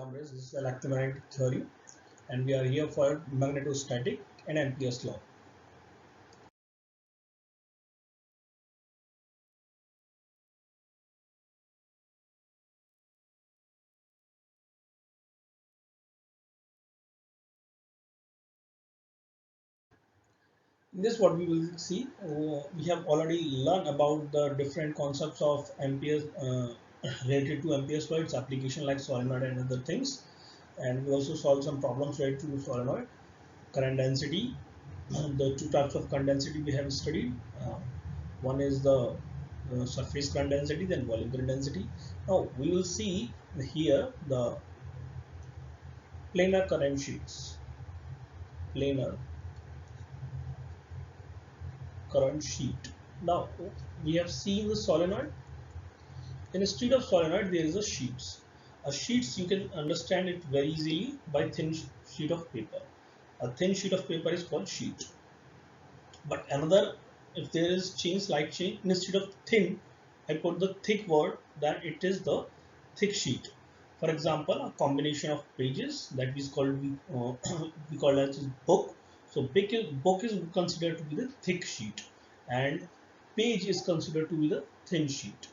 exam is this is electromagnetic theory, and we are here for magnetostatic and Ampere's law. In this, what we will see, we have already learned about the different concepts of Ampere's related to Ampere's law, its application like solenoid and other things, and we also solved some problems related to solenoid, current density. The two types of current density we have studied. One is the surface current density, then volume current density. Now we will see here the planar current sheets. Planar current sheet. Now we have seen the solenoid. Instead of solenoid, there is a sheets. A sheets you can understand it very easily by thin sheet of paper. A thin sheet of paper is called sheet. But another, if there is change, slight change, instead of thin, I put the thick word, then it is the thick sheet. For example, a combination of pages that is called we call as book. So book is considered to be the thick sheet, and page is considered to be the thin sheet.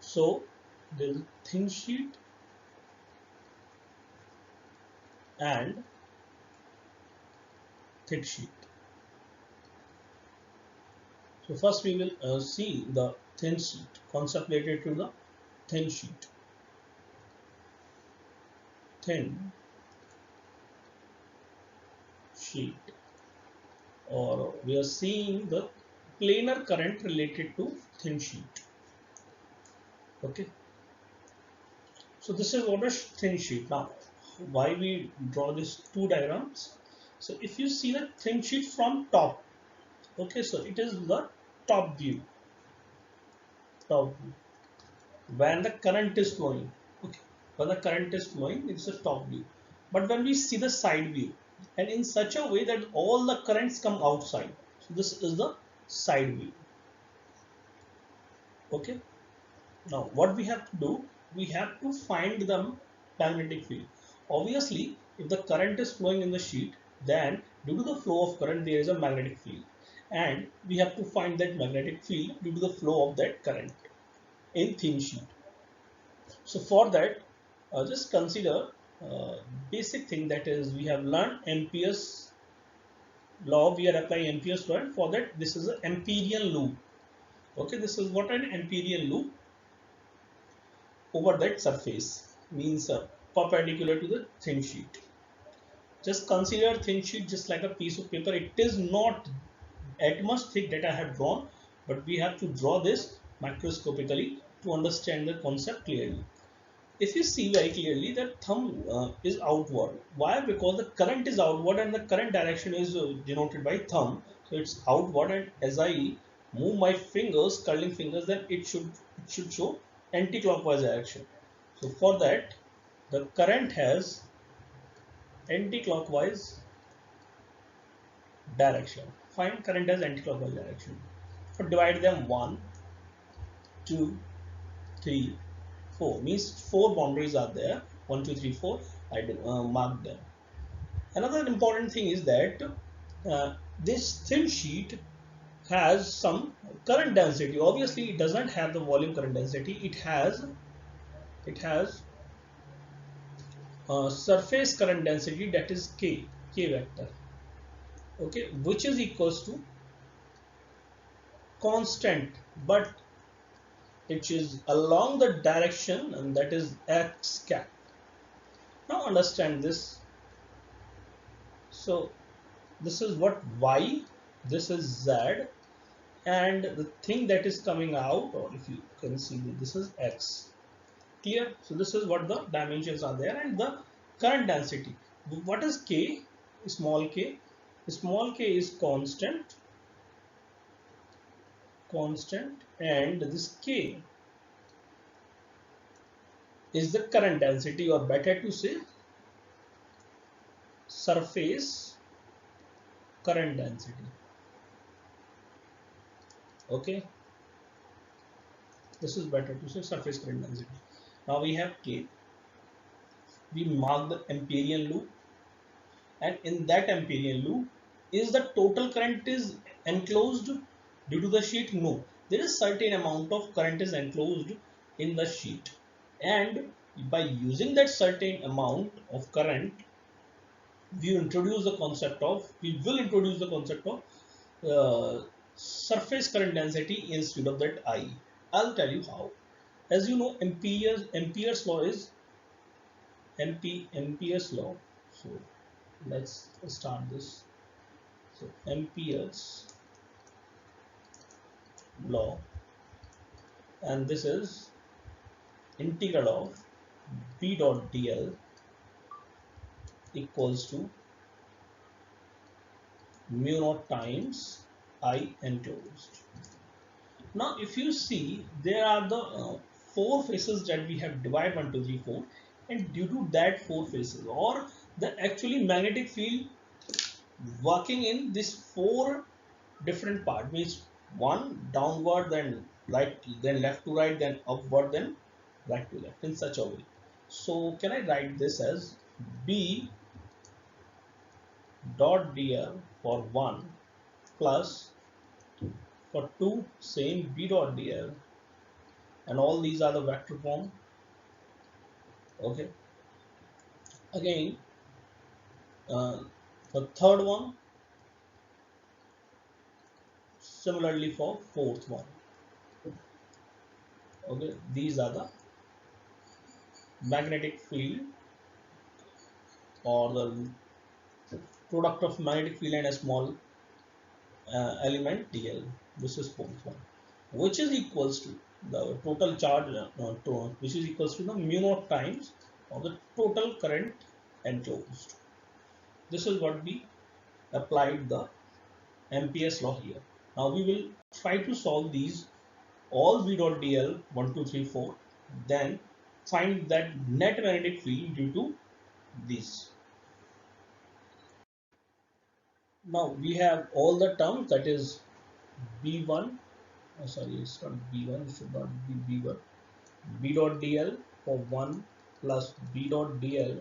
So there is thin sheet and thick sheet. So first we will see the thin sheet, concept related to the thin sheet. Thin sheet, or we are seeing the planar current related to thin sheet. Okay. So this is what a thin sheet. Now, why we draw these two diagrams? So if you see the thin sheet from top, okay, so it is the top view. Top view. When the current is flowing, okay, when the current is flowing, it's a top view. But when we see the side view, and in such a way that all the currents come outside, so this is the side view. Okay. Now what we have to do, we have to find the magnetic field. Obviously, if the current is flowing in the sheet, then due to the flow of current there is a magnetic field, and we have to find that magnetic field due to the flow of that current in thin sheet. So for that, just consider basic thing, that is we have learned Ampere's law. We are applying Ampere's law, and for that this is an Amperian loop. Okay, this is what an Amperian loop over that surface means, perpendicular to the thin sheet. Just consider thin sheet just like a piece of paper. It is not at much thick that I have drawn, but we have to draw this microscopically to understand the concept clearly. If you see very clearly that thumb is outward. Why? Because the current is outward and the current direction is denoted by thumb. So it's outward, and as I move my fingers, curling fingers, then it should show anti-clockwise direction. So for that, the current has anti-clockwise direction. Find current as anti-clockwise direction. So divide them 1, 2, 3, 4. Means 4 boundaries are there. 1, 2, 3, 4. I mark them. Another important thing is that this thin sheet has some current density. Obviously, it does not have the volume current density. It has surface current density, that is k vector. Okay, which is equals to constant, but it is along the direction, and that is x cap. Now understand this. So this is what y, this is z, and the thing that is coming out, or if you can see, this is x. Clear? So this is what the dimensions are there, and the current density. What is k? Small k. Small k is constant, and this k is the current density, or better to say surface current density. Okay, this is better to say surface current density. Now we have k. we mark the Amperian loop, and in that Amperian loop, is the total current is enclosed due to the sheet? No, there is certain amount of current is enclosed in the sheet, and by using that certain amount of current, we will introduce the concept of surface current density instead of that I. I'll tell you how. As you know, Ampere's law is Ampere's law. So let's start this. So Ampere's law, and this is integral of B dot dl equals to mu naught times I enclosed. Now, if you see, there are the four faces that we have divided 1, 2, 3, 4, and due to that four faces, or the actually magnetic field working in this four different part, means one downward, then right, then left to right, then upward, then right to left, in such a way. So can I write this as B dot dl for 1 plus for 2 same B dot dl, and all these are the vector form. Okay, again for third one, similarly for fourth one. Okay, these are the magnetic field, or the product of magnetic field and a small element dl. This is fourth one, which is equals to the total charge, which is equals to the mu naught times of the total current enclosed. This is what we applied the Ampere's law here. Now we will try to solve these all V dot dl 1, 2, 3, 4, then find that net magnetic field due to this. Now we have all the terms, that is B1, sorry, it's not B1, it should not be B1, B dot dl for 1 plus B dot dl